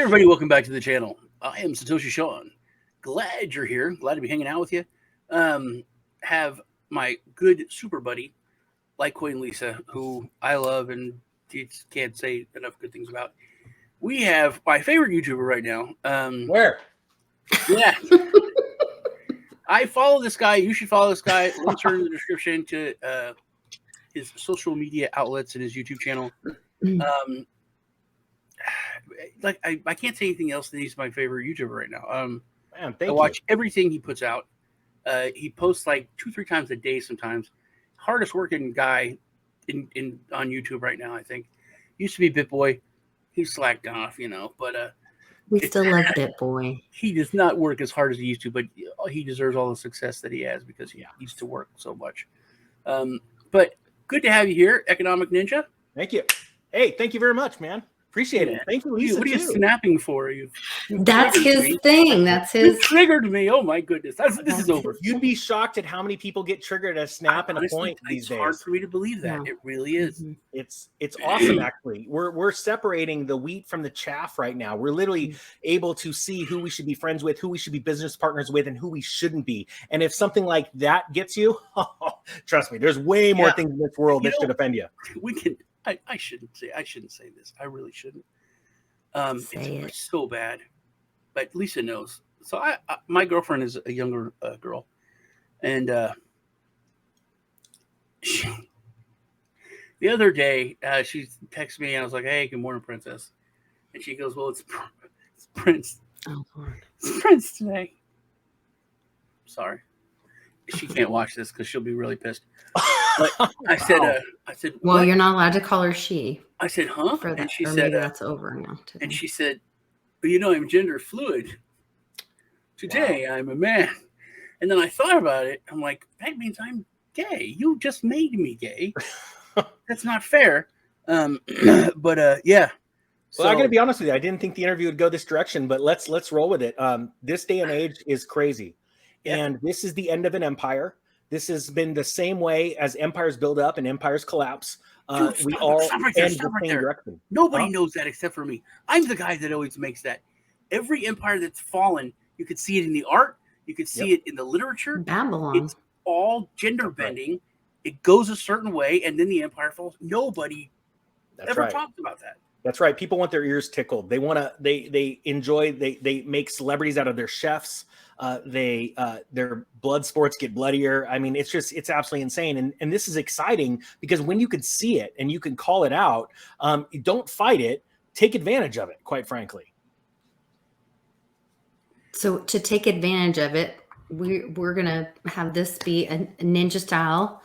everybody, welcome back to the channel. I am Satoshi Sean. Glad you're here. Glad to be hanging out with you. Have my good super buddy, Litecoin Lisa, who I love and can't say enough good things about. We have my favorite YouTuber right now. Where? Yeah. I follow this guy. You should follow this guy. Links are in the description to his social media outlets and his YouTube channel. Like I can't say anything else that he's my favorite YouTuber right now. Man, I watch everything he puts out. He posts like 2-3 times a day sometimes. Hardest working guy on YouTube right now, I think. Used to be BitBoy. He's slacked off, but we still love BitBoy. He does not work as hard as he used to, but he deserves all the success that he has because he used to work so much. But good to have you here, Economic Ninja. Thank you. Hey, thank you very much, man. Appreciate it. Thank you, Lisa. What are you snapping for? That's his thing. That's his. You triggered me. Oh my goodness. This is over. You'd be shocked at how many people get triggered at a snap and a point these days. It's hard for me to believe that. Yeah. It really is. It's awesome, actually. We're separating the wheat from the chaff right now. We're literally able to see who we should be friends with, who we should be business partners with, and who we shouldn't be. And if something like that gets you, trust me, there's way more things in this world that should offend you. We can. I shouldn't say this. I really shouldn't. It's so bad, but Lisa knows. So my girlfriend is a younger girl, and the other day she texted me and I was like, "Hey, good morning, princess," and she goes, "Well, it's Prince. Oh Lord, it's Prince today." Sorry, she can't watch this because she'll be really pissed. But I said, well, you're not allowed to call her she. I said, huh? For that, and she or said, maybe that's over now. Today. And she said, well, I'm gender fluid. Today I'm a man. And then I thought about it. I'm like, that means I'm gay. You just made me gay. That's not fair. But yeah. Well, I got to be honest with you. I didn't think the interview would go this direction, but let's roll with it. This day and age is crazy, and this is the end of an empire. This has been the same way as empires build up and empires collapse. Dude, we all end the same direction. Nobody knows that except for me. I'm the guy that always makes that. Every empire that's fallen, you could see it in the art. You could see it in the literature. Babylon. It's all gender bending. It goes a certain way, and then the empire falls. Nobody ever talks about that. That's right. People want their ears tickled. They want to. They enjoy. They make celebrities out of their chefs. Their blood sports get bloodier. I mean, it's absolutely insane. And this is exciting because when you can see it and you can call it out, don't fight it. Take advantage of it. Quite frankly. So to take advantage of it, we're gonna have this be a ninja style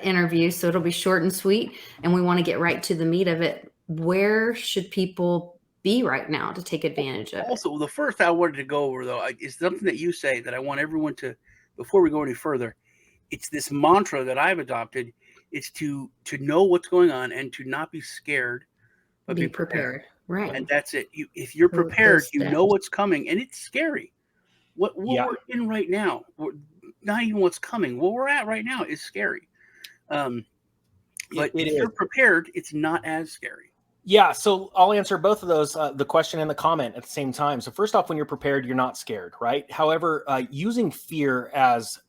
interview. So it'll be short and sweet, and we want to get right to the meat of it. Where should people be right now to take advantage of it? Also, the first I wanted to go over, though, is something that you say that I want everyone to, before we go any further, it's this mantra that I've adopted. It's to know what's going on and to not be scared, but be prepared. Right. And that's it. If you're prepared, you know what's coming, and it's scary. What we're in right now, not even what's coming. What we're at right now is scary. But if you're prepared, it's not as scary. Yeah, so I'll answer both of those, the question and the comment at the same time. So first off, when you're prepared, you're not scared, right? However, using fear as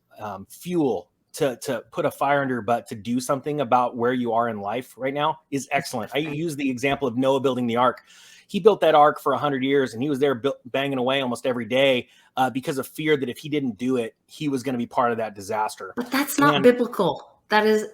fuel to put a fire under your butt to do something about where you are in life right now is excellent. I use the example of Noah building the ark. He built that ark for 100 years, and he was there banging away almost every day because of fear that if he didn't do it, he was going to be part of that disaster. But that's not biblical. That is,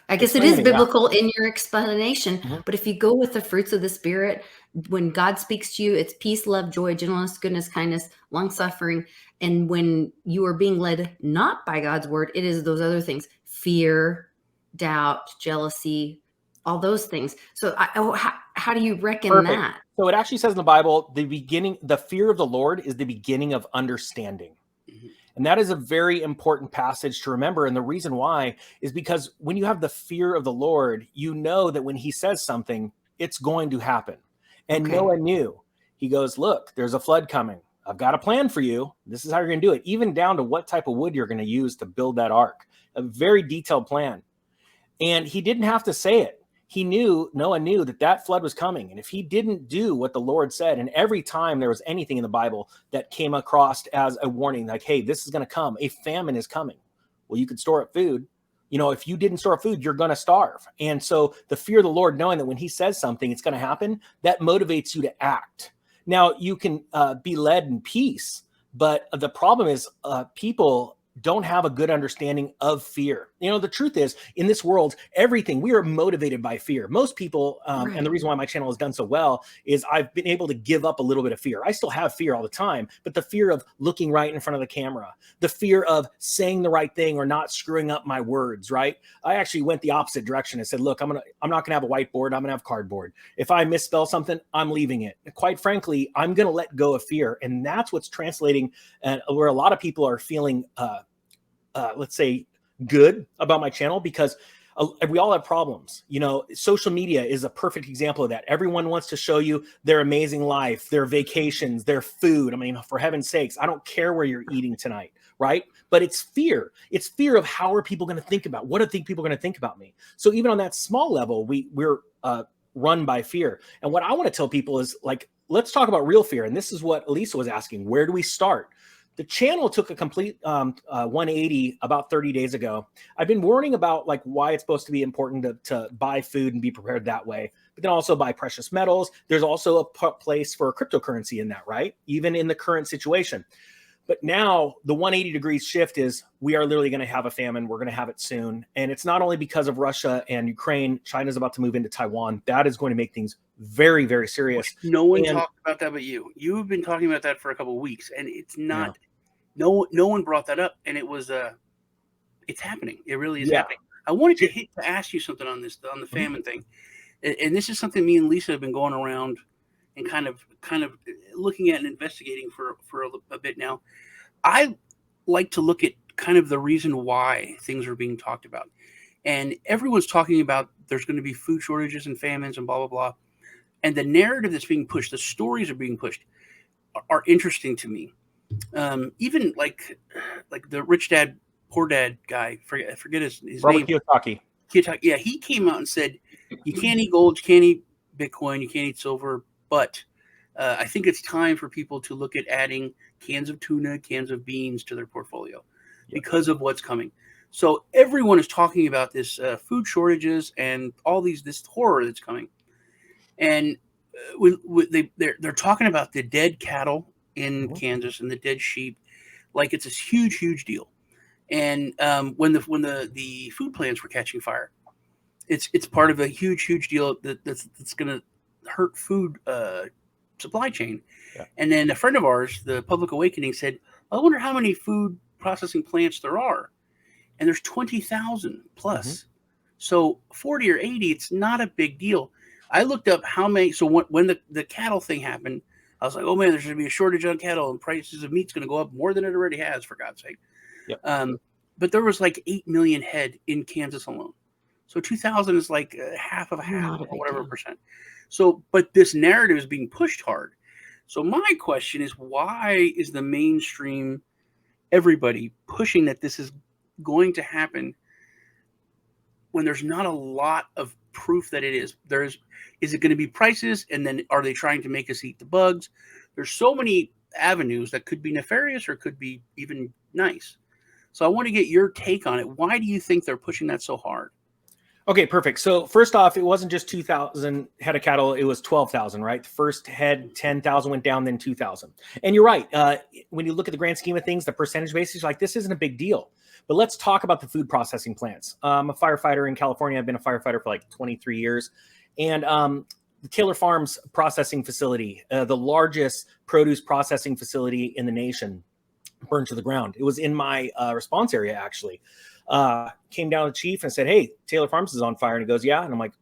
I guess it is biblical in your explanation, but if you go with the fruits of the Spirit, when God speaks to you, it's peace, love, joy, gentleness, goodness, kindness, long suffering. And when you are being led not by God's word, it is those other things: fear, doubt, jealousy, all those things. So how do you reckon that? So it actually says in the Bible, the fear of the Lord is the beginning of understanding. And that is a very important passage to remember. And the reason why is because when you have the fear of the Lord, you know that when he says something, it's going to happen. And Noah knew. He goes, look, there's a flood coming. I've got a plan for you. This is how you're going to do it, even down to what type of wood you're going to use to build that ark. A very detailed plan. And he didn't have to say it. Noah knew that flood was coming. And if he didn't do what the Lord said, and every time there was anything in the Bible that came across as a warning, like, hey, this is going to come, a famine is coming. Well, you could store up food. If you didn't store up food, you're going to starve. And so the fear of the Lord, knowing that when he says something, it's going to happen, that motivates you to act. Now, you can be led in peace, but the problem is people don't have a good understanding of fear. The truth is, in this world, we are motivated by fear. Most people, Right. and the reason why my channel has done so well is I've been able to give up a little bit of fear. I still have fear all the time, but the fear of looking right in front of the camera, the fear of saying the right thing or not screwing up my words, right? I actually went the opposite direction and said, look, I'm not gonna have a whiteboard, I'm gonna have cardboard. If I misspell something, I'm leaving it. Quite frankly, I'm gonna let go of fear. And that's what's translating where a lot of people are feeling let's say good about my channel, because we all have problems. Social media is a perfect example of that. Everyone wants to show you their amazing life, their vacations, their food. I mean, for heaven's sakes, I don't care where you're eating tonight, right? But it's fear. It's fear of how are people going to think about, what do people going to think about me? So even on that small level, we're run by fear. And what I want to tell people is, like, let's talk about real fear. And this is what Elisa was asking. Where do we start? The channel took a complete 180 about 30 days ago. I've been warning about like why it's supposed to be important to buy food and be prepared that way, but then also buy precious metals. There's also a place for cryptocurrency in that, right? Even in the current situation. But now the 180 degrees shift is we are literally going to have a famine. We're going to have it soon. And it's not only because of Russia and Ukraine. China's about to move into Taiwan. That is going to make things very, very serious. No one talked about that but you. You've been talking about that for a couple of weeks, and it's not... No one brought that up, and it was it's happening. It really is happening. I wanted to ask you something on the famine thing, and this is something me and Lisa have been going around and kind of looking at and investigating for a bit now. I like to look at kind of the reason why things are being talked about, and everyone's talking about there's going to be food shortages and famines and blah blah blah, and the narrative that's being pushed, the stories are being pushed, are interesting to me. Even like the rich dad, poor dad guy, forget his Robert name. Kiyosaki. Yeah, he came out and said, you can't eat gold, you can't eat Bitcoin, you can't eat silver, but I think it's time for people to look at adding cans of tuna, cans of beans to their portfolio because of what's coming. So everyone is talking about this food shortages and all this horror that's coming. And they're talking about the dead cattle in Kansas and the dead sheep, like it's this huge deal. And when the food plants were catching fire, it's part of a huge deal that's going to hurt food supply chain. Yeah. And then a friend of ours, the Public Awakening, said, I wonder how many food processing plants there are, and there's 20,000 plus. So 40 or 80, it's not a big deal. I looked up how many. So when the cattle thing happened, I was like, oh man, there's going to be a shortage on cattle and prices of meat's going to go up more than it already has, for God's sake. Yep. But there was like 8 million head in Kansas alone. So 2,000 is like half of a half or whatever percent. So, but this narrative is being pushed hard. So my question is, why is the mainstream, everybody pushing that this is going to happen when there's not a lot of proof that it is? Is it going to be prices? And then are they trying to make us eat the bugs? There's so many avenues that could be nefarious or could be even nice. So I want to get your take on it. Why do you think they're pushing that so hard? Okay, perfect. So first off, it wasn't just 2,000 head of cattle. It was 12,000, right? The first head, 10,000 went down, then 2,000. And you're right. When you look at the grand scheme of things, the percentage basis, like this isn't a big deal. But let's talk about the food processing plants. I'm a firefighter in California. I've been a firefighter for like 23 years. And the Taylor Farms processing facility, the largest produce processing facility in the nation, burned to the ground. It was in my response area, actually. Came down to the chief and said, hey, Taylor Farms is on fire. And he goes, yeah. And I'm like,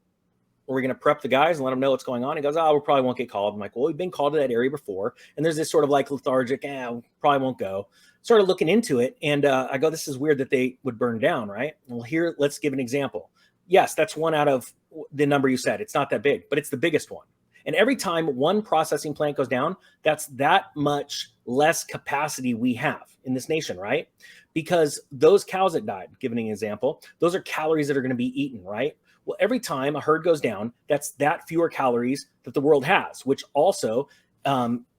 are we going to prep the guys and let them know what's going on? He goes, we probably won't get called. I'm like, well, we've been called to that area before. And there's this sort of like lethargic, we probably won't go. Started looking into it. And I go, this is weird that they would burn down, right? Well, here, let's give an example. Yes, that's one out of the number you said. It's not that big, but it's the biggest one. And every time one processing plant goes down, that's that much less capacity we have in this nation, right? Because those cows that died, giving an example, those are calories that are going to be eaten, right? Well, every time a herd goes down, that's that fewer calories that the world has, which also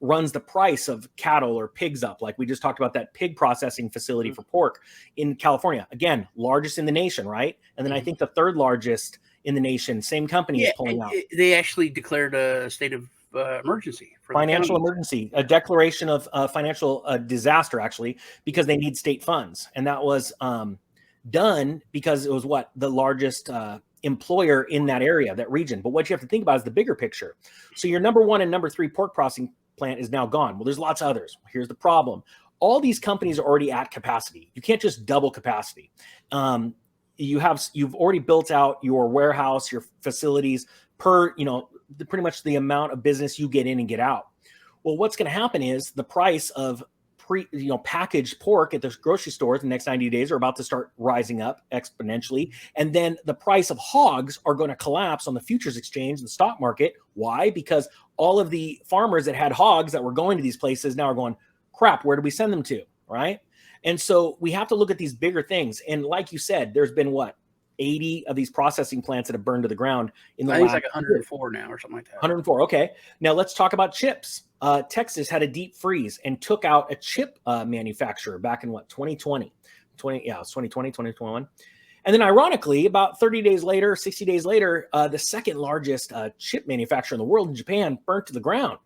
runs the price of cattle or pigs up. Like we just talked about that pig processing facility for pork in California. Again, largest in the nation, right? And then I think the third largest in the nation, same company is pulling out. They actually declared a state of emergency. For financial emergency, a declaration of financial disaster, actually, because they need state funds. And that was done because it was the largest employer in that area, that region. But what you have to think about is the bigger picture. So your number 1 and number 3 pork processing plant is now gone. Well, there's lots of others. Here's the problem. All these companies are already at capacity. You can't just double capacity. You've already built out your warehouse, your facilities per, pretty much the amount of business you get in and get out. Well, what's going to happen is the price of packaged pork at the grocery stores in the next 90 days are about to start rising up exponentially. And then the price of hogs are going to collapse on the futures exchange, the stock market. Why? Because all of the farmers that had hogs that were going to these places now are going, crap, where do we send them to? Right. And so we have to look at these bigger things. And like you said, there's been 80 of these processing plants that have burned to the ground in the last. I think it's like 104 now or something like that. 104. Okay. Now let's talk about chips. Texas had a deep freeze and took out a chip manufacturer back in 2020. It was 2020, 2021. And then ironically, about 30 days later, 60 days later, the second largest chip manufacturer in the world in Japan burnt to the ground.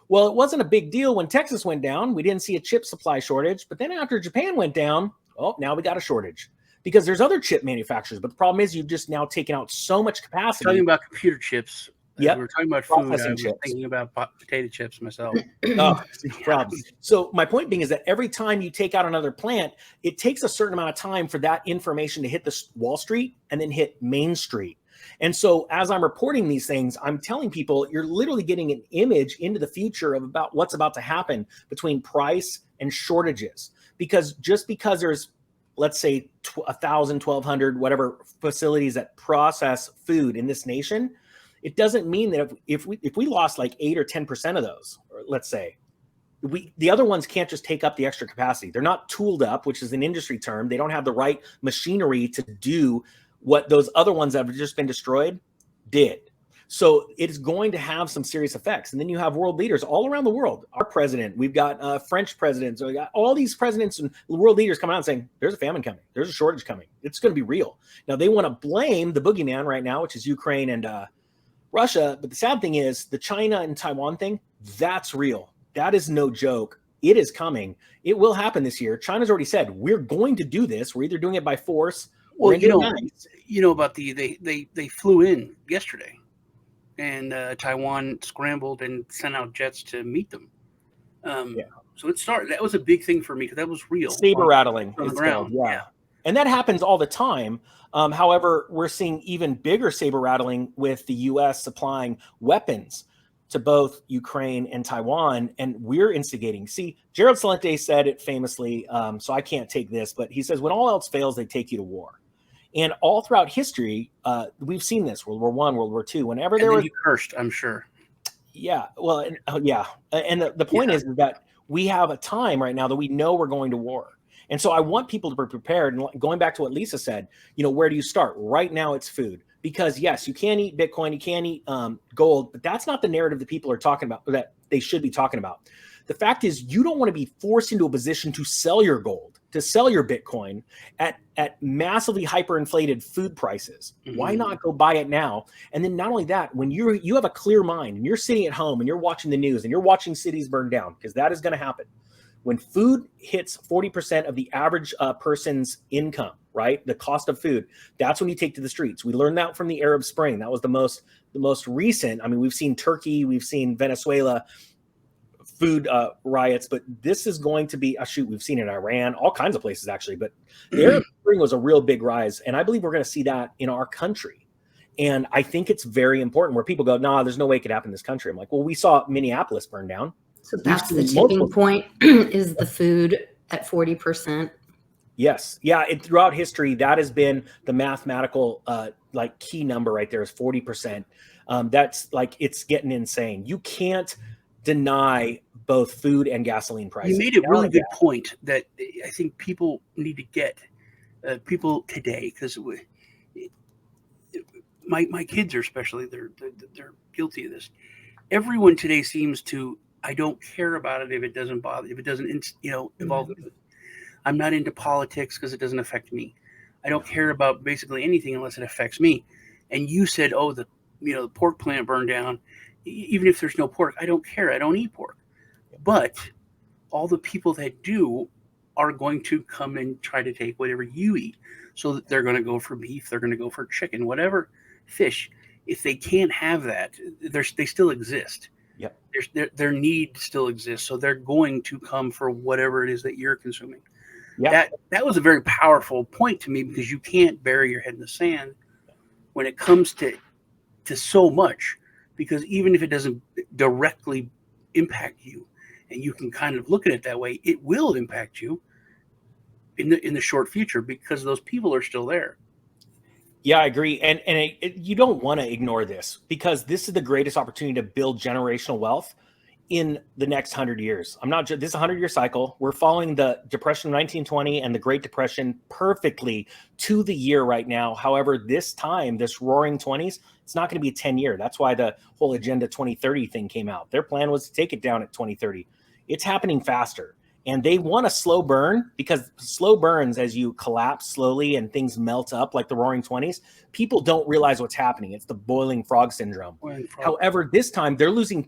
Well, it wasn't a big deal when Texas went down. We didn't see a chip supply shortage. But then after Japan went down, now we got a shortage. Because there's other chip manufacturers, but the problem is you've just now taken out so much capacity. Talking about computer chips. Yeah, we were talking about food. I was thinking about potato chips myself. No problem. So my point being is that every time you take out another plant, it takes a certain amount of time for that information to hit the Wall Street and then hit Main Street. And so as I'm reporting these things, I'm telling people you're literally getting an image into the future of about what's about to happen between price and shortages. Because just because there's, let's say 1,000, 1,200, whatever facilities that process food in this nation, it doesn't mean that if we lost like 8 or 10% of those, or let's say, the other ones can't just take up the extra capacity. They're not tooled up, which is an industry term. They don't have the right machinery to do what those other ones that have just been destroyed did. So it's going to have some serious effects. And then you have world leaders all around the world. Our president, we've got French presidents, we got all these presidents and world leaders coming out and saying, there's a famine coming. There's a shortage coming. It's going to be real. Now, they want to blame the boogeyman right now, which is Ukraine and Russia. But the sad thing is the China and Taiwan thing, that's real. That is no joke. It is coming. It will happen this year. China's already said, we're going to do this. We're either doing it by force. Well, you know about they flew in yesterday. And Taiwan scrambled and sent out jets to meet them. So it started. That was a big thing for me because that was real. Saber rattling on the ground. Yeah. And that happens all the time. However, we're seeing even bigger saber rattling with the U.S. supplying weapons to both Ukraine and Taiwan, and we're instigating. See, Gerald Celente said it famously, so I can't take this, but he says, when all else fails, they take you to war. And all throughout history, we've seen this, World War I, World War II, whenever there was... you cursed, I'm sure. Yeah, well, yeah. And the point is that we have a time right now that we know we're going to war. And so I want people to be prepared. And going back to what Lisa said, where do you start? Right now, it's food. Because, yes, you can eat Bitcoin, you can eat gold, but that's not the narrative that people are talking about, that they should be talking about. The fact is, you don't want to be forced into a position to sell your gold, to sell your Bitcoin at massively hyperinflated food prices. Mm-hmm. Why not go buy it now? And then not only that, when you have a clear mind and you're sitting at home and you're watching the news and you're watching cities burn down, because that is going to happen. When food hits 40% of the average person's income, right? The cost of food, that's when you take to the streets. We learned that from the Arab Spring. That was the most recent. I mean, we've seen Turkey, we've seen Venezuela, food riots, but this is going to be we've seen it in Iran, all kinds of places actually, but the Arab Spring was a real big rise, and I believe we're going to see that in our country. And I think it's very important where people go, nah, there's no way it could happen in this country. I'm like, well, we saw Minneapolis burn down. So that's the tipping point is the food at 40%. Yes. Yeah. Throughout history, that has been the mathematical like key number right there is 40%. That's like, it's getting insane. You can't deny both food and gasoline You prices. made a Now really and good gas. point that I think people need to get, people today, because my kids are especially, they're guilty of this. Everyone today seems to, I don't care about it if it doesn't bother, if it doesn't, involve me. I'm not into politics because it doesn't affect me. I don't care about basically anything unless it affects me. And you said, oh, the pork plant burned down. Even if there's no pork, I don't care. I don't eat pork. But all the people that do are going to come and try to take whatever you eat. So that they're going to go for beef, they're going to go for chicken, whatever, fish. If they can't have that, they still exist. Yep. Their need still exists. So they're going to come for whatever it is that you're consuming. Yeah. That was a very powerful point to me, because you can't bury your head in the sand when it comes to so much, because even if it doesn't directly impact you, and you can kind of look at it that way, it will impact you in the short future, because those people are still there. Yeah, I agree. And you don't want to ignore this, because this is the greatest opportunity to build generational wealth in the next 100 years. This is a 100-year cycle. We're following the Depression of 1920 and the Great Depression perfectly to the year right now. However, this time, this roaring 20s, it's not going to be a 10-year. That's why the whole Agenda 2030 thing came out. Their plan was to take it down at 2030. It's happening faster. And they want a slow burn, because slow burns, as you collapse slowly and things melt up like the roaring 20s, people don't realize what's happening. It's the boiling frog syndrome. However, this time they're losing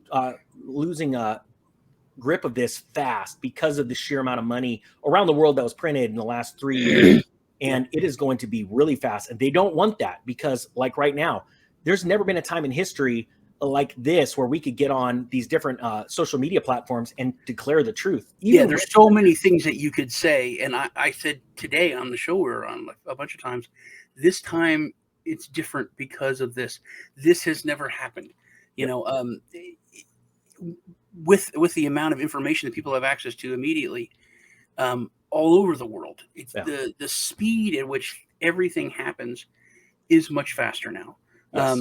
grip of this fast because of the sheer amount of money around the world that was printed in the last 3 years. And it is going to be really fast. And they don't want that, because like right now, there's never been a time in history like this where we could get on these different social media platforms and declare the truth. There's so many things that you could say. And I said today on the show we were on a bunch of times, this time it's different because of this. This has never happened. With the amount of information that people have access to immediately, all over the world, it's the speed at which everything happens is much faster now. Yes.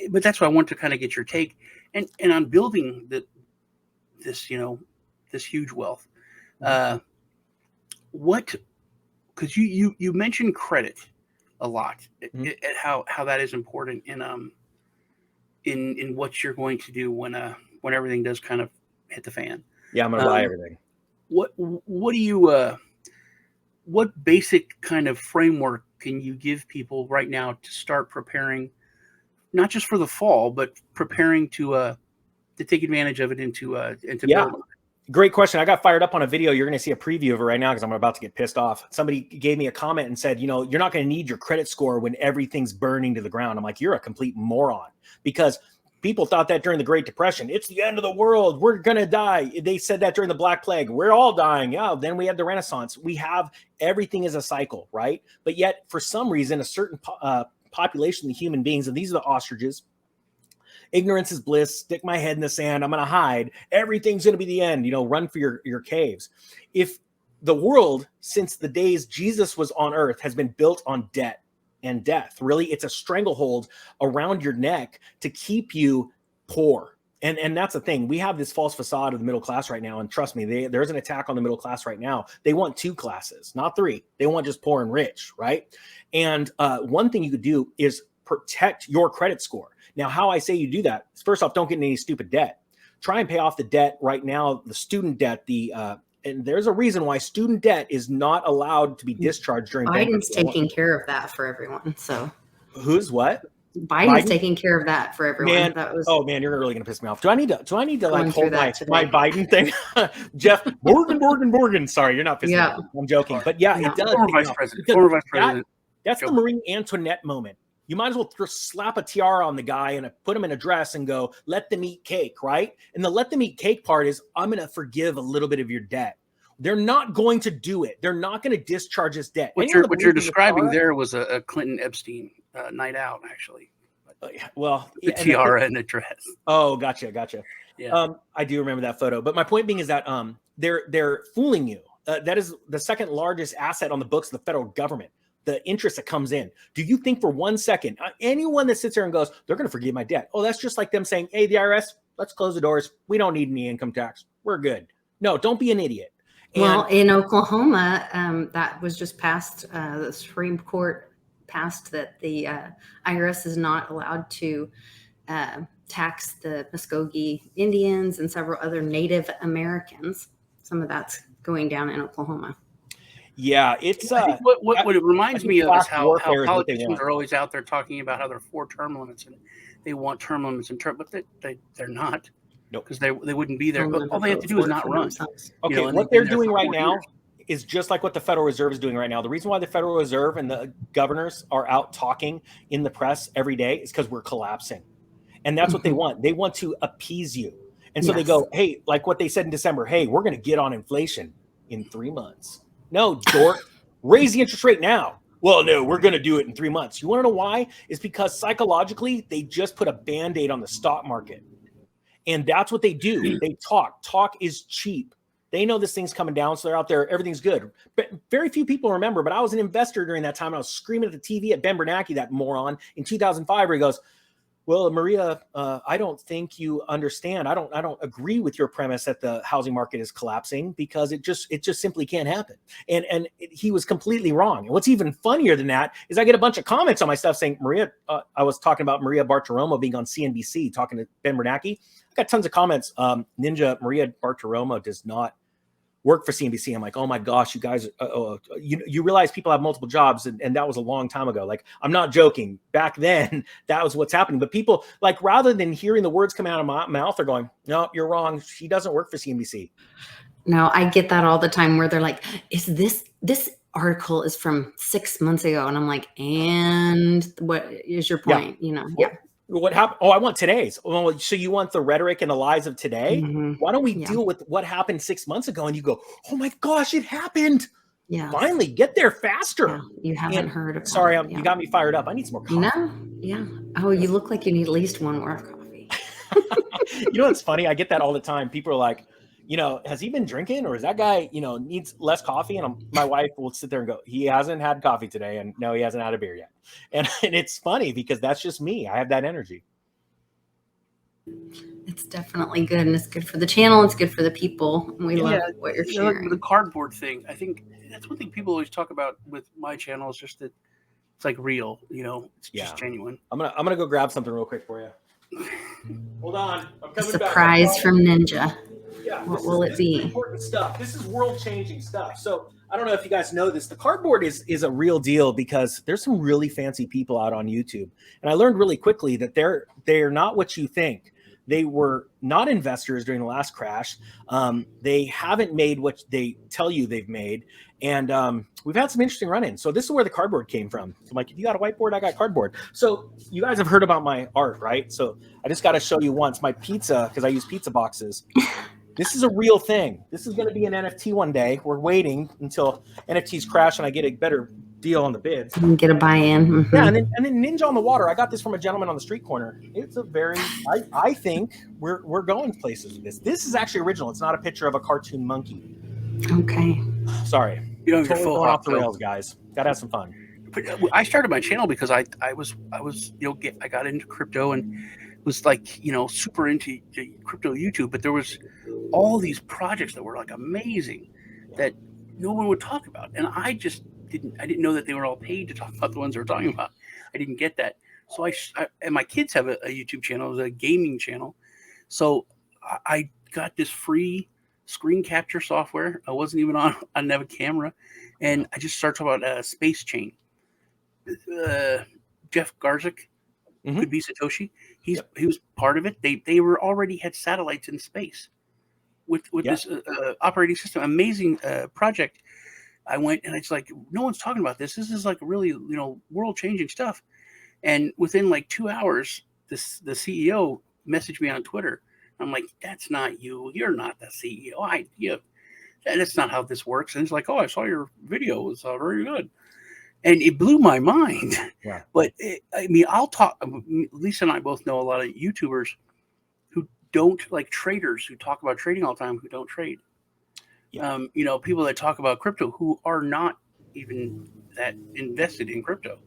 But that's why I want to kind of get your take and on building this huge wealth. Because you mentioned credit a lot, at how that is important in what you're going to do when everything does kind of hit the fan. Yeah, I'm going to buy everything. What do you what basic kind of framework can you give people right now to start preparing, not just for the fall, but preparing to take advantage of it and to build? Great question. I got fired up on a video. You're going to see a preview of it right now, because I'm about to get pissed off. Somebody gave me a comment and said, you're not going to need your credit score when everything's burning to the ground. I'm like, you're a complete moron, because people thought that during the Great Depression. It's the end of the world. We're going to die. They said that during the Black Plague. We're all dying. Yeah. Then we had the Renaissance. We have everything is a cycle, right? But yet, for some reason, a certain population of human beings, and these are the ostriches, ignorance is bliss, stick my head in the sand, I'm going to hide, everything's going to be the end, run for your caves. If the world, since the days Jesus was on earth, has been built on debt and death, really, it's a stranglehold around your neck to keep you poor. And that's the thing. We have this false facade of the middle class right now. And trust me, there's an attack on the middle class right now. They want 2 classes, not 3. They want just poor and rich, right? And one thing you could do is protect your credit score. Now, how I say you do that is, first off, don't get in any stupid debt. Try and pay off the debt right now, the student debt, and there's a reason why student debt is not allowed to be discharged during Biden's bankruptcy. taking care of that for everyone. So who's what? Biden's taking care of that for everyone. Man, oh man, you're really gonna piss me off. Do I need to like hold my Biden thing? Jeff Morgan. Sorry, you're not pissing me off. I'm joking, but it does. Former vice president. That's the Marie Antoinette moment. You might as well slap a tiara on the guy and put him in a dress and go, let them eat cake, right? And the let them eat cake part is, I'm going to forgive a little bit of your debt. They're not going to do it. They're not going to discharge his debt. What you're describing there was a Clinton Epstein night out, actually. Well, the tiara and the dress. Oh, gotcha. Yeah. I do remember that photo. But my point being is that they're fooling you. that is the second largest asset on the books of the federal government. The interest that comes in. Do you think for 1 second, anyone that sits there and goes, they're going to forgive my debt? Oh, that's just like them saying, hey, the IRS, let's close the doors. We don't need any income tax. We're good. No, don't be an idiot. Well, in Oklahoma, that was just passed. The Supreme Court passed that the IRS is not allowed to tax the Muskogee Indians and several other Native Americans. Some of that's going down in Oklahoma. Yeah, it's I think what it reminds me of is how politicians are always out there talking about how they're for term limits and they want term limits and term, but they're not. No, because they wouldn't be there. All they have to do is not run. Okay, what they're doing right now is just like what the Federal Reserve is doing right now. The reason why the Federal Reserve and the governors are out talking in the press every day is because we're collapsing. And that's what they want. They want to appease you. And so they go, hey, like what they said in December, hey, we're going to get on inflation in 3 months. No, dork, raise the interest rate now. Well, no, we're going to do it in 3 months. You want to know why? It's because psychologically, they just put a Band-Aid on the stock market. And that's what they do. They talk. Talk is cheap. They know this thing's coming down, so they're out there. Everything's good. But very few people remember, but I was an investor during that time. And I was screaming at the TV at Ben Bernanke, that moron, in 2005, where he goes, well, Maria, I don't think you understand. I don't agree with your premise that the housing market is collapsing because it just simply can't happen. And he was completely wrong. And what's even funnier than that is I get a bunch of comments on my stuff saying, Maria, I was talking about Maria Bartiromo being on CNBC talking to Ben Bernanke. I got tons of comments. Ninja, Maria Bartiromo does not work for CNBC. I'm like, oh my gosh, you guys, you realize people have multiple jobs, and that was a long time ago. Like, I'm not joking. Back then, that was what's happening. But people, like, rather than hearing the words come out of my mouth, they're going, no, you're wrong. She doesn't work for CNBC. No, I get that all the time where they're like, is this article is from 6 months ago? And I'm like, and what is your point? Yeah. You know, yeah. What happened? Oh, I want today's. Well, so you want the rhetoric and the lies of today? Mm-hmm. Why don't we deal with what happened 6 months ago? And you go, oh my gosh, it happened. Yeah. Finally, get there faster. Yeah. You haven't heard of it. Sorry, you got me fired up. I need some more coffee. No. Yeah. Oh, you look like you need at least one more coffee. You know what's funny? I get that all the time. People are like, has he been drinking, or is that guy, needs less coffee? And my wife will sit there and go, he hasn't had coffee today. And no, he hasn't had a beer yet. And it's funny because that's just me. I have that energy. It's definitely good. And it's good for the channel. It's good for the people. And we love what you're sharing. The cardboard thing. I think that's one thing people always talk about with my channel is just that it's like real, it's just genuine. I'm gonna go grab something real quick for you. Hold on. I'm coming surprise back. From Ninja. Yeah, what will it be? Important stuff. This is world-changing stuff. So I don't know if you guys know this. The cardboard is a real deal because there's some really fancy people out on YouTube, and I learned really quickly that they're not what you think. They were not investors during the last crash. They haven't made what they tell you they've made, and we've had some interesting run-ins. So this is where the cardboard came from. So I'm like, if you got a whiteboard, I got cardboard. So you guys have heard about my art, right? So I just got to show you once my pizza, because I use pizza boxes. This is a real thing. This is going to be an NFT one day. We're waiting until NFTs crash and I get a better deal on the bids. You can get a buy-in. Mm-hmm. Yeah, and then Ninja on the Water. I got this from a gentleman on the street corner. It's a very, I think we're going places with this. This is actually original. It's not a picture of a cartoon monkey. Okay. Sorry. You don't totally going off the rails, guys. Gotta have some fun. But I started my channel because I was I got into crypto and was like super into crypto YouTube, but there was all these projects that were like amazing that no one would talk about, and I didn't know that they were all paid to talk about the ones they were talking about. I didn't get that, so I and my kids have a YouTube channel, it's a gaming channel, so I got this free screen capture software. I wasn't even on. I didn't have a camera, and I just started talking about Space Chain. Jeff Garzik. Could be Satoshi. He was part of it. They were already had satellites in space with this operating system. Amazing project. I went and it's like no one's talking about this. This is like really world changing stuff. And within like 2 hours, the CEO messaged me on Twitter. I'm like, that's not you. You're not the CEO. That's not how this works. And it's like, oh, I saw your video. It was very good. And it blew my mind. Yeah. But I'll talk. Lisa and I both know a lot of YouTubers who don't, like traders who talk about trading all the time, who don't trade. Yeah. People that talk about crypto who are not even that invested in crypto.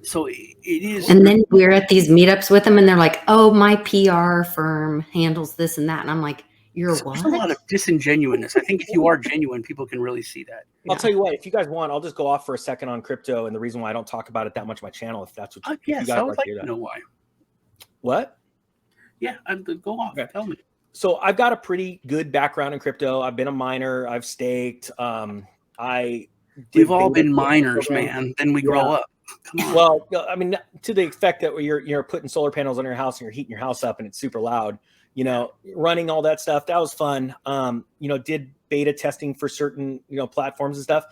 So it is. And then we're at these meetups with them and they're like, oh, my PR firm handles this and that. And I'm like, you're There's a lot what? of disingenuousness. I think if you are genuine, people can really see that. I'll tell you what, if you guys want, I'll just go off for a second on crypto and the reason why I don't talk about it that much on my channel, if that's what you Yes, guys I would like hear to that. know why. What? Yeah, go off. Okay. Tell me. So I've got a pretty good background in crypto. I've been a miner. I've staked. We've all been miners, man. Then we grow up. Come on. Well, I mean, to the effect that you're putting solar panels on your house and you're heating your house up and it's super loud, running all that stuff. That was fun. Did beta testing for certain, platforms and stuff.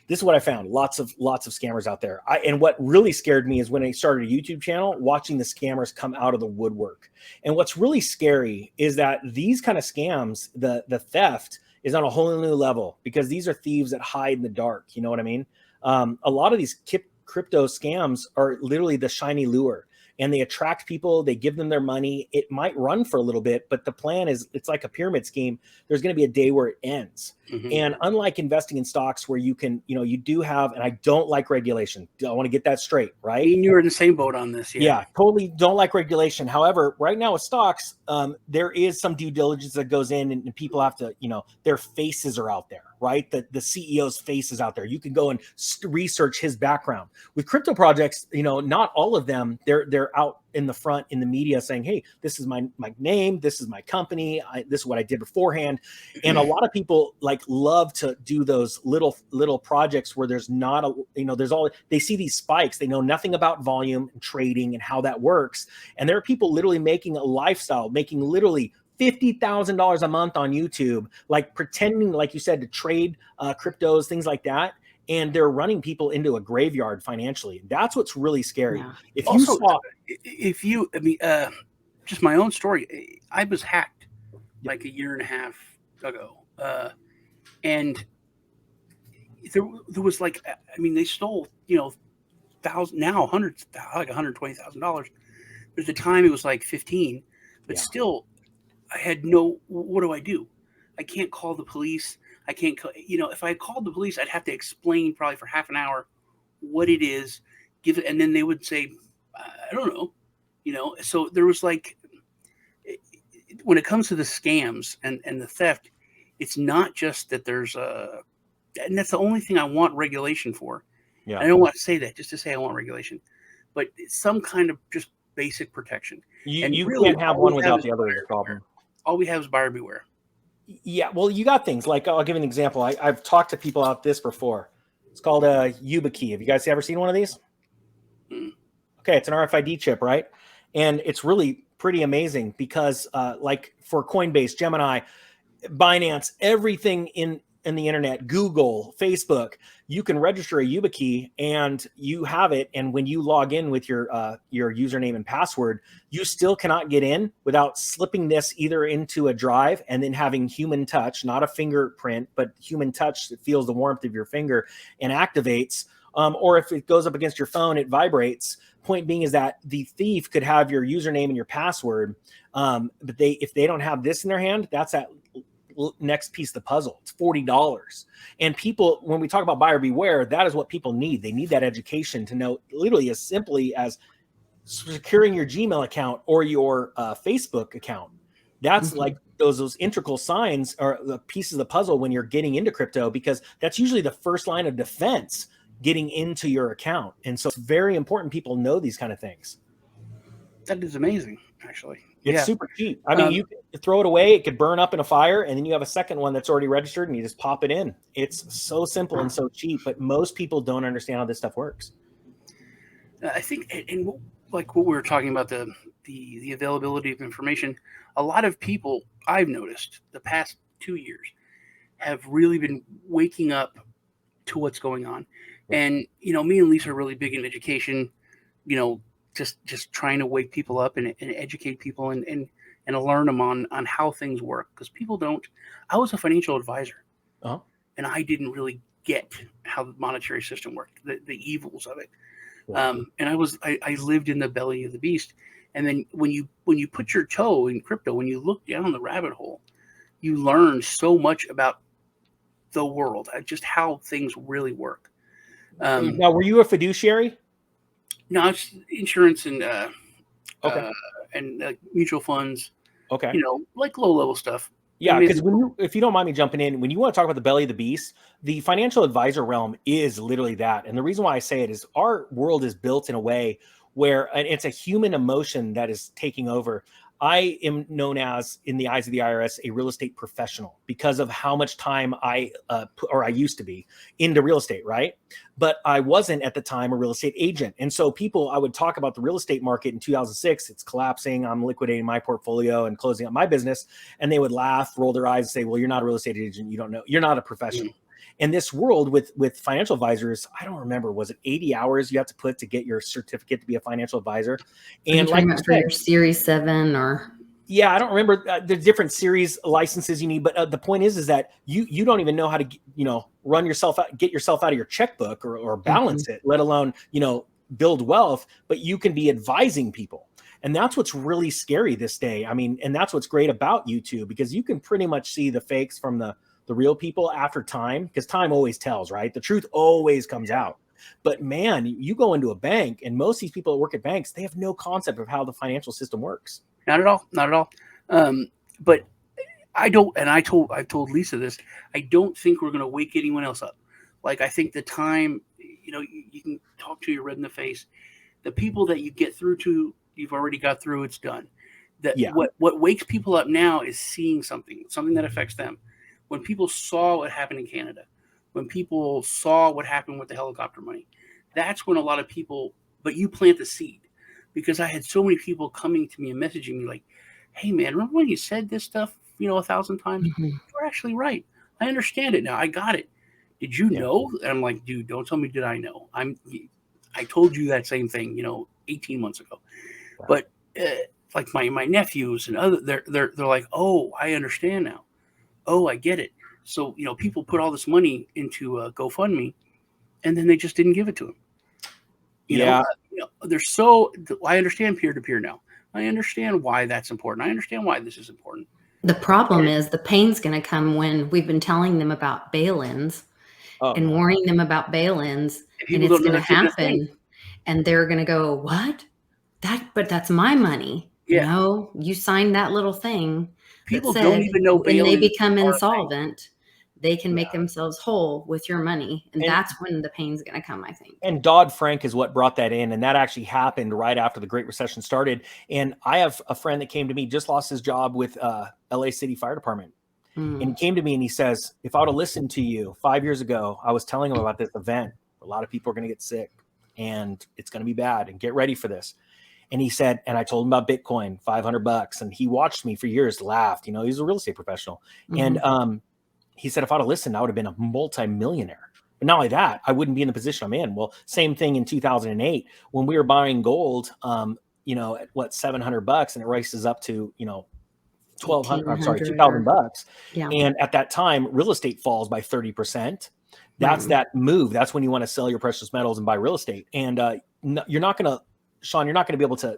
This is what I found. Lots of scammers out there. And what really scared me is when I started a YouTube channel, watching the scammers come out of the woodwork. And what's really scary is that these kind of scams, the theft is on a whole new level because these are thieves that hide in the dark. You know what I mean? A lot of these crypto scams are literally the shiny lure. And they attract people, they give them their money. It might run for a little bit, but the plan is it's like a pyramid scheme. There's going to be a day where it ends. Mm-hmm. And unlike investing in stocks where you can, you do have, and I don't like regulation. I want to get that straight, right? Me and you are in the same boat on this. Yeah, totally don't like regulation. However, right now with stocks, there is some due diligence that goes in and people have to, their faces are out there, right? The CEO's face is out there. You can go and research his background. With crypto projects, not all of them, they're out in the front in the media saying, hey, this is my name, this is my company, this is what I did beforehand. And a lot of people love to do those little projects where there's not they see these spikes, they know nothing about volume and trading and how that works. And there are people literally making a lifestyle, making literally $50,000 a month on YouTube, pretending, like you said, to trade cryptos, things like that. And they're running people into a graveyard financially. That's what's really scary. Yeah. Just my own story. I was hacked like a year and a half ago. And there was they stole, hundreds, like $120,000. There's a time it was like 15, but still I had what do I do? I can't call the police. I can't, if I called the police, I'd have to explain probably for half an hour what it is, give it, and then they would say, I don't know, so there was when it comes to the scams and the theft, it's not just that there's and that's the only thing I want regulation for. Yeah. I don't want to say that just to say I want regulation, but some kind of just basic protection. You really can't have one without the other problem. All we have is buyer beware. Yeah, well, you got things I'll give you an example. I've talked to people about this before. It's called a YubiKey. Have you guys ever seen one of these? Okay, it's an RFID chip, right? And it's really pretty amazing because for Coinbase, Gemini, Binance, everything in the internet, Google, Facebook, you can register a YubiKey and you have it. And when you log in with your username and password, you still cannot get in without slipping this either into a drive and then having human touch, not a fingerprint, but human touch that feels the warmth of your finger and activates. Or if it goes up against your phone, it vibrates. Point being is that the thief could have your username and your password, but if they don't have this in their hand, that's that next piece of the puzzle. It's $40. And people, when we talk about buyer beware, that is what people need. They need that education to know literally as simply as securing your Gmail account or your Facebook account. That's those integral signs are the pieces of the puzzle when you're getting into crypto, because that's usually the first line of defense getting into your account. And so it's very important people know these kind of things. That is amazing, actually. It's super cheap. I mean, you could throw it away. It could burn up in a fire, and then you have a second one that's already registered, and you just pop it in. It's so simple and so cheap, but most people don't understand how this stuff works. I think, and like what we were talking about, the availability of information, a lot of people I've noticed the past 2 years have really been waking up to what's going on. And, me and Lisa are really big in education, just trying to wake people up and educate people and learn them on how things work. Because people don't. I was a financial advisor, and I didn't really get how the monetary system worked, the evils of it. And I lived in the belly of the beast. And then when you put your toe in crypto, when you look down the rabbit hole, you learn so much about the world, just how things really work. Now, were you a fiduciary? No, it's insurance and Okay. mutual funds. Okay. You know, like low level stuff. Yeah, because if you don't mind me jumping in, when you want to talk about the belly of the beast, the financial advisor realm is literally that. And the reason why I say it is our world is built in a way where it's a human emotion that is taking over. I am known as, in the eyes of the IRS, a real estate professional because of how much time I used to be into real estate, right? But I wasn't at the time a real estate agent. And so I would talk about the real estate market in 2006. It's collapsing. I'm liquidating my portfolio and closing up my business. And they would laugh, roll their eyes and say, well, you're not a real estate agent. You don't know. You're not a professional. In this world with financial advisors, I don't remember, was it 80 hours you have to put to get your certificate to be a financial advisor? And like for your Series 7 or... Yeah, I don't remember the different series licenses you need, but the point is that you don't even know how to, run yourself out, get yourself out of your checkbook or balance it, let alone, build wealth, but you can be advising people. And that's what's really scary this day. I mean, and that's what's great about YouTube, because you can pretty much see the fakes from the real people after time, because time always tells, right? The truth always comes out. But man, you go into a bank and most of these people that work at banks, they have no concept of how the financial system works. Not at all. Not at all. But I don't, and I've told Lisa this, I don't think we're going to wake anyone else up. Like, I think the time, you can talk to, you're red in the face. The people that you get through to, you've already got through, it's done. What wakes people up now is seeing something that affects them. When people saw what happened in Canada, when people saw what happened with the helicopter money, that's when a lot of people, but you plant the seed. Because I had so many people coming to me and messaging me like, hey man, remember when you said this stuff, 1,000 times? You're actually right. I understand it now. I got it. Did you know? And I'm like, dude, don't tell me, did I know? I told you that same thing, 18 months ago. Yeah. But like my nephews and other, they're like, oh, I understand now. Oh, I get it. So, people put all this money into GoFundMe, and then they just didn't give it to them. They're so, I understand peer-to-peer now. I understand why that's important. I understand why this is important. The problem is the pain's going to come when we've been telling them about bail-ins and warning them about bail-ins, and it's going to happen. And they're going to go, what? But that's my money. Yeah. No, you signed that little thing. People don't even know when they become insolvent, they can make themselves whole with your money. And that's when the pain's going to come, I think. And Dodd-Frank is what brought that in. And that actually happened right after the Great Recession started. And I have a friend that came to me, just lost his job with LA City Fire Department. And he came to me and he says, if I would have listened to you 5 years ago, I was telling him about this event. A lot of people are going to get sick and it's going to be bad, and get ready for this. And he said, and I told him about Bitcoin, $500. And he watched me for years, laughed, he's a real estate professional. And he said, if I'd have listened, I would have been a multimillionaire. But not only that, I wouldn't be in the position I'm in. Well, same thing in 2008 when we were buying gold, at what, $700, and it races up to, $2,000. Yeah. And at that time, real estate falls by 30%. That's that move. That's when you want to sell your precious metals and buy real estate. And you're not going to, Sean, you're not going to be able to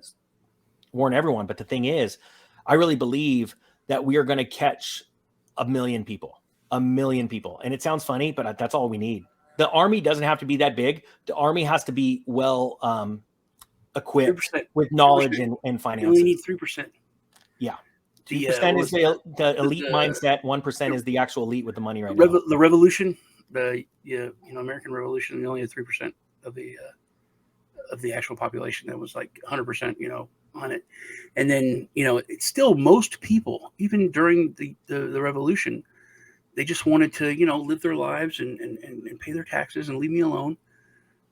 warn everyone. But the thing is, I really believe that we are going to catch 1 million people. 1 million people. And it sounds funny, but that's all we need. The army doesn't have to be that big. The army has to be well equipped 3%. With knowledge and finances. We need 3%. Yeah. 2% is the elite mindset. 1% is the actual elite with the money right now. The revolution, American Revolution, only had 3% of the actual population that was like 100%, on it. And then, it's still most people, even during the revolution, they just wanted to, live their lives and pay their taxes and leave me alone.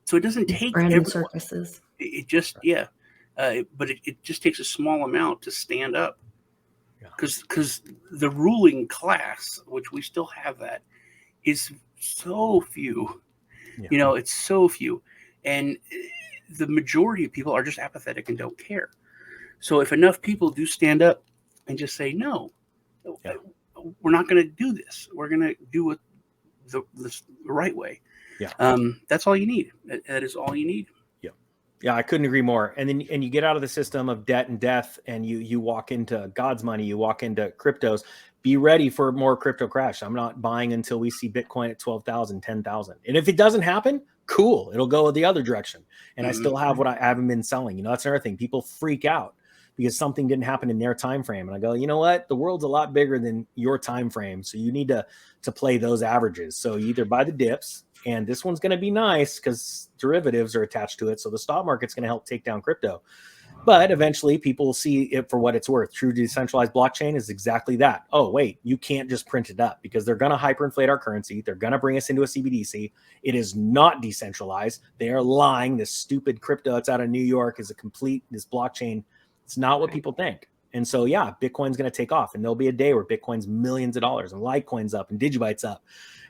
So it doesn't take everyone. Circuses. It just, but it just takes a small amount to stand up. Because the ruling class, which we still have that, is so few. Yeah. It's so few. And the majority of people are just apathetic and don't care. So if enough people do stand up and just say, no, we're not going to do this. We're going to do it the right way. Yeah. That's all you need. That is all you need. Yeah, I couldn't agree more. And then you get out of the system of debt and death, and you walk into God's money, you walk into cryptos. be ready for more crypto crash. I'm not buying until we see Bitcoin at 12,000, 10,000. And if it doesn't happen, cool, it'll go the other direction. And I still have what I haven't been selling. You know, that's another thing. People freak out because something didn't happen in their time frame. And I go, you know what? The world's a lot bigger than your time frame. So you need to play those averages. So you either buy the dips, and this one's going to be nice because derivatives are attached to it. So the stock market's going to help take down crypto. But eventually people will see it for what it's worth. True decentralized blockchain is exactly that. Oh, wait, you can't just print it up because they're going to hyperinflate our currency. They're going to bring us into a CBDC. It is not decentralized. They are lying. This stupid crypto that's out of New York is this blockchain. It's not what people think. And so, yeah, Bitcoin's going to take off, and there'll be a day where Bitcoin's millions of dollars and Litecoin's up and Digibyte's up.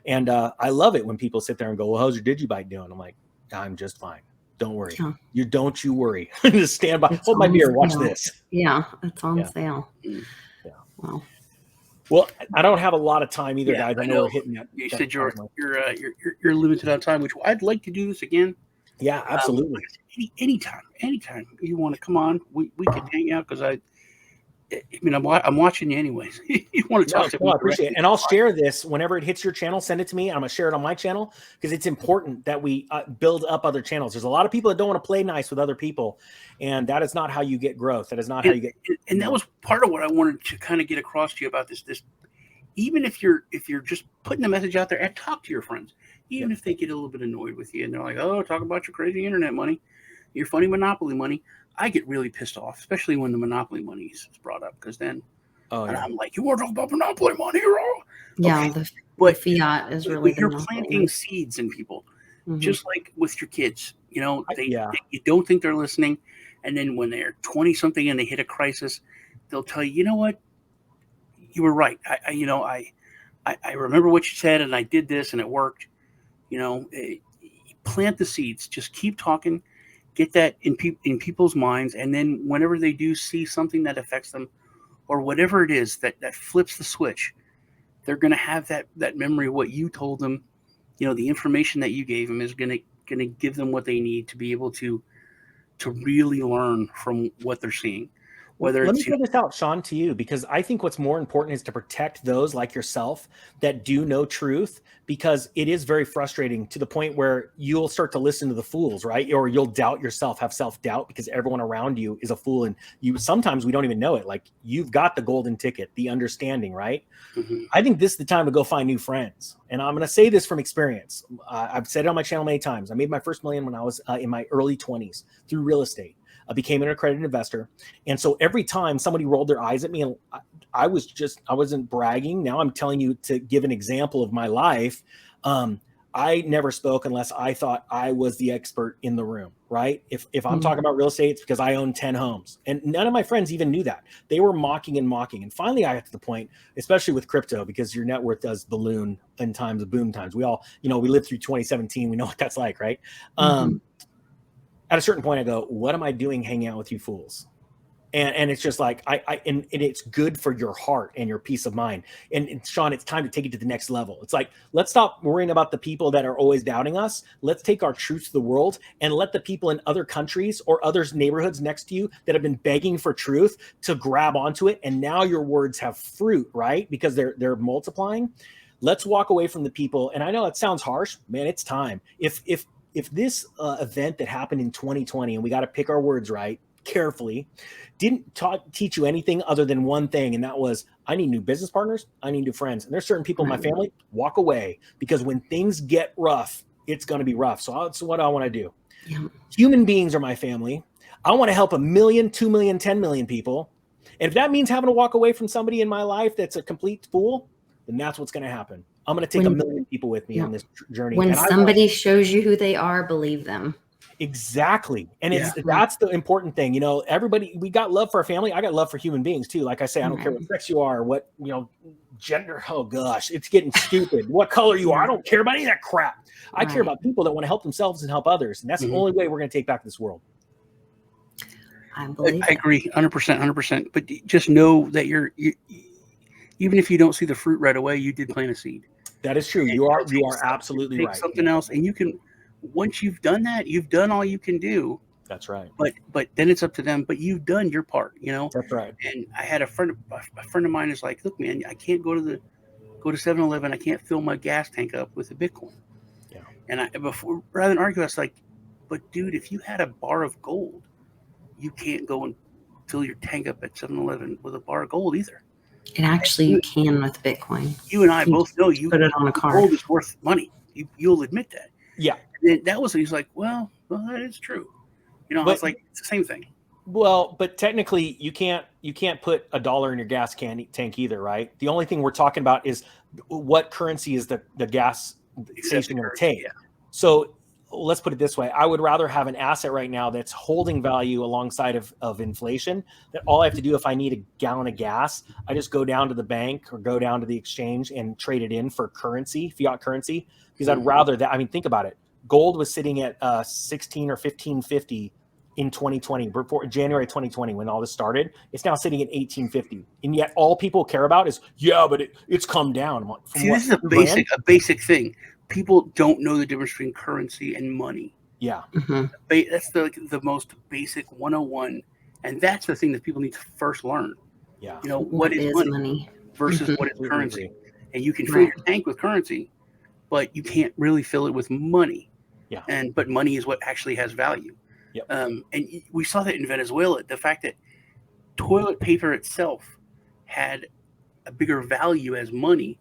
And I love it when people sit there and go, well, how's your Digibyte doing? I'm like, I'm just fine. Don't worry. Yeah. Don't you worry. Just stand by. Hold my beer. Watch this. Yeah, it's on sale. Yeah. Wow. Well, I don't have a lot of time either, guys. I know we're hitting that. You said you're limited on time, which I'd like to do this again. Yeah, absolutely. Anytime you want to come on, we can hang out because I'm watching you anyways. You want to talk to me? I appreciate it. And I'll share this whenever it hits your channel. Send it to me. I'm going to share it on my channel because it's important that we build up other channels. There's a lot of people that don't want to play nice with other people, and that is not how you get growth. That is not how you get. And that was part of what I wanted to kind of get across to you about this. Even if you're just putting the message out there and talk to your friends, even if they get a little bit annoyed with you and they're like, oh, talk about your crazy internet money, your funny monopoly money. I get really pissed off, especially when the monopoly money is brought up, because then I'm like, you want to talk about monopoly money? Yeah, okay. The fiat is really. You're planting seeds in people, just like with your kids. You know, you don't think they're listening, and then when they're 20-something and they hit a crisis, they'll tell you, you know what, you were right. I remember what you said, and I did this, and it worked. You know, plant the seeds. Just keep talking. Get that in people's minds, and then whenever they do see something that affects them, or whatever it is that flips the switch, they're going to have that memory of what you told them. You know, the information that you gave them is going to give them what they need to be able to really learn from what they're seeing. Let me throw this out, Sean, to you, because I think what's more important is to protect those like yourself that do know truth, because it is very frustrating to the point where you'll start to listen to the fools, right? Or you'll doubt yourself, have self-doubt because everyone around you is a fool. And sometimes we don't even know it. Like, you've got the golden ticket, the understanding, right? Mm-hmm. I think this is the time to go find new friends. And I'm going to say this from experience. I've said it on my channel many times. I made my first million when I was in my early 20s through real estate. I became an accredited investor. And so every time somebody rolled their eyes at me, and I wasn't bragging. Now I'm telling you to give an example of my life. I never spoke unless I thought I was the expert in the room, right? If I'm talking about real estate, it's because I own 10 homes. And none of my friends even knew that. They were mocking. And finally I got to the point, especially with crypto, because your net worth does balloon in times of boom times. We all, we lived through 2017. We know what that's like, right? At a certain point, I go, what am I doing hanging out with you fools? And it's just like, and it's good for your heart and your peace of mind. And Sean, it's time to take it to the next level. It's like, let's stop worrying about the people that are always doubting us. Let's take our truth to the world and let the people in other countries or others neighborhoods next to you that have been begging for truth to grab onto it. And now your words have fruit, right? Because they're multiplying. Let's walk away from the people. And I know it sounds harsh, man, it's time. If this event that happened in 2020, and we got to pick our words right carefully, didn't teach you anything other than one thing, and that was, I need new business partners, I need new friends. And there's certain people in my family, walk away, because when things get rough, it's going to be rough. So that's what I want to do. Yeah. Human beings are my family. I want to help 1 million, 2 million, 10 million people. And if that means having to walk away from somebody in my life that's a complete fool, then that's what's going to happen. I'm going to take 1 million people with me on this journey. When somebody shows you who they are, believe them. Exactly. And that's the important thing. Everybody, we got love for our family. I got love for human beings too. Like I say, I don't care what sex you are, what, gender. Oh gosh, it's getting stupid. What color you are. I don't care about any of that crap. I care about people that want to help themselves and help others. And that's the only way we're going to take back this world. I agree 100%. But just know that you even if you don't see the fruit right away, you did plant a seed. That is true. You are absolutely right. Take something else, and you can. Once you've done that, you've done all you can do. That's right. But then it's up to them. But you've done your part, you know. That's right. And I had a friend of mine is like, look, man, I can't go to 7-Eleven. I can't fill my gas tank up with a Bitcoin. Yeah. And before rather than argue, I was like, but dude, if you had a bar of gold, you can't go and fill your tank up at 7-Eleven with a bar of gold either. And actually, you can with Bitcoin. You and I both know you put it on a card. Gold is worth money. You'll admit that. Yeah. And that was, he's like, well, that is true. You know, I was like, it's the same thing. Well, but technically you can't put $1 in your gas tank either, right? The only thing we're talking about is what currency is the gas station going to take. Yeah. So let's put it this way. I would rather have an asset right now that's holding value alongside of inflation, that all I have to do if I need a gallon of gas, I just go down to the bank or go down to the exchange and trade it in for currency, fiat currency, because I'd rather that. I mean, think about it. Gold was sitting at 16 or 1550 in 2020, before January 2020, when all this started. It's now sitting at 1850, and yet all people care about is, but it's come down. See, this is a basic thing. People don't know the difference between currency and money. Yeah, that's the most basic 101, and that's the thing that people need to first learn. Yeah, you know, what is money versus what is currency, and you can fill your tank with currency, but you can't really fill it with money. Yeah, but money is what actually has value. Yep. And we saw that in Venezuela. The fact that toilet paper itself had a bigger value as money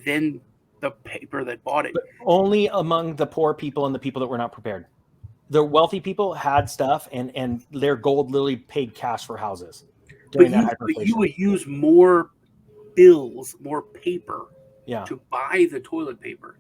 than the paper that bought it. But only among the poor people and the people that were not prepared. The wealthy people had stuff, and their gold literally paid cash for houses. But you would use more bills, more paper, to buy the toilet paper.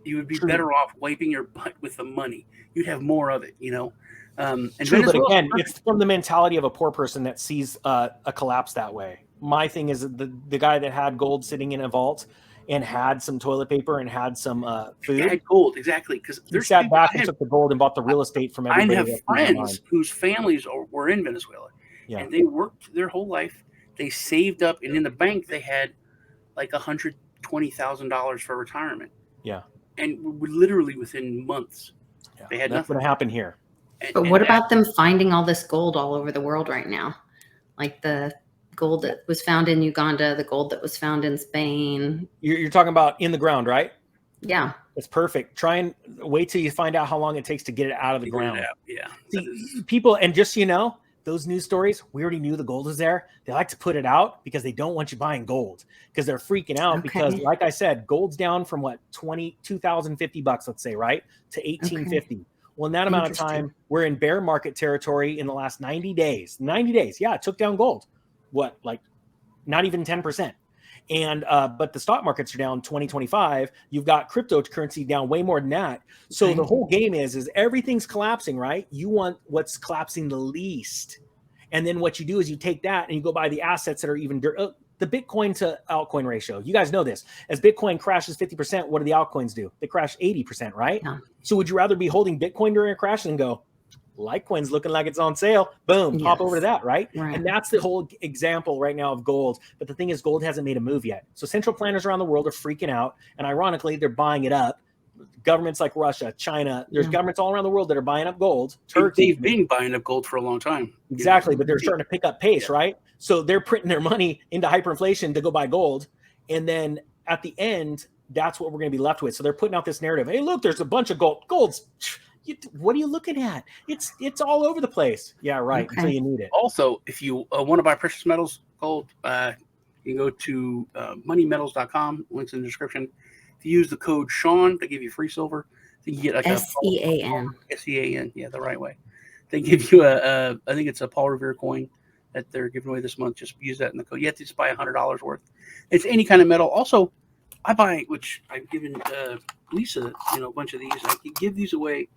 You would be better off wiping your butt with the money. You'd have more of it, you know. True, but again, it's from the mentality of a poor person that sees a collapse that way. My thing is the guy that had gold sitting in a vault and had some toilet paper and had some food. He had gold, exactly. Because he sat back and took the gold and bought the real estate from everybody. I have friends whose families were in Venezuela, and they worked their whole life. They saved up, and in the bank they had like $120,000 for retirement. Yeah. And literally within months, they had nothing. That's going to happen here. But what about them finding all this gold all over the world right now? Like the gold that was found in Uganda, the gold that was found in Spain. You're talking about in the ground, right? Yeah. It's perfect. Try and wait till you find out how long it takes to get it out of the ground. Yeah. See, people, and just so you know, those news stories, we already knew the gold was there. They like to put it out because they don't want you buying gold, because they're freaking out. Because like I said, gold's down from what, $2,050, let's say, right, to 1850. Okay. Well, in that amount of time, we're in bear market territory in the last 90 days. 90 days. Yeah, it took down gold. What, like not even 10%. And but the stock markets are down 20-25. You've got cryptocurrency down way more than that. So the whole game is everything's collapsing, right? You want what's collapsing the least. And then what you do is you take that and you go buy the assets that are even the Bitcoin to altcoin ratio. You guys know this. As Bitcoin crashes 50%, what do the altcoins do? They crash 80%, right? Yeah. So would you rather be holding Bitcoin during a crash and go, Litecoin's looking like it's on sale. Boom, pop over to that, right? And that's the whole example right now of gold. But the thing is, gold hasn't made a move yet. So central planners around the world are freaking out. And ironically, they're buying it up. Governments like Russia, China, there's governments all around the world that are buying up gold. Turkey, they've been buying up gold for a long time. Exactly, but they're starting to pick up pace, right? So they're printing their money into hyperinflation to go buy gold. And then at the end, that's what we're going to be left with. So they're putting out this narrative. Hey, look, there's a bunch of gold. What are you looking at? It's all over the place. Yeah, right. Until you need it. Also, if you want to buy precious metals, gold, you can go to moneymetals.com. Links in the description. If you use the code Sean, they give you free silver. They get like SEAN. SEAN. Yeah, the right way. They give you I think it's a Paul Revere coin that they're giving away this month. Just use that in the code. You have to just buy $100 worth. It's any kind of metal. Also, I buy, which I've given Lisa, a bunch of these. I can give these away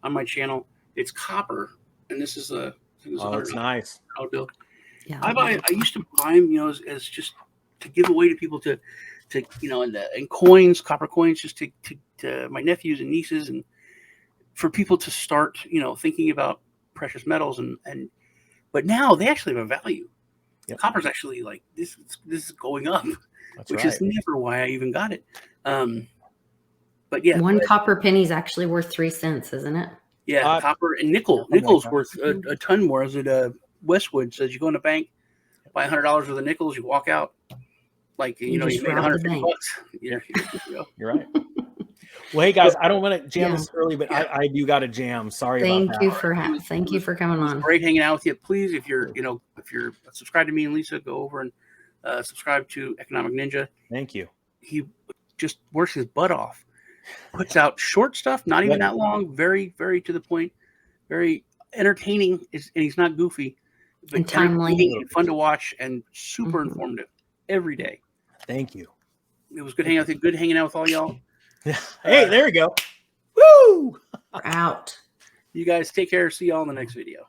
on my channel. It's copper, and this is it's nice. Bill. Yeah, I used to buy them, as just to give away to people to and coins, copper coins, just to my nephews and nieces, and for people to start, thinking about precious metals but now they actually have a value. Yep. Copper's actually like this is going up, which is never why I even got it. But yeah, one copper penny is actually worth 3 cents, isn't it? Yeah, copper and nickel. Nickel's worth a ton more. As it Westwood says, you go in a bank, buy $100 worth of nickels, you walk out like you made $150. Yeah, you're right. Well, hey guys, I don't want to jam this early, but I do got to jam. Sorry about that. Thank you for coming on. Great hanging out with you. Please, if you're subscribed to me and Lisa, go over and subscribe to Economic Ninja. Thank you. He just works his butt off. Puts out short stuff, not even that long, very, very to the point, very entertaining, and he's not goofy, but and timely, and fun to watch, and super informative every day. Thank you. It was good hanging out with you. Good hanging out with all y'all. Hey, there you go. Woo! We're out. You guys take care. See y'all in the next video.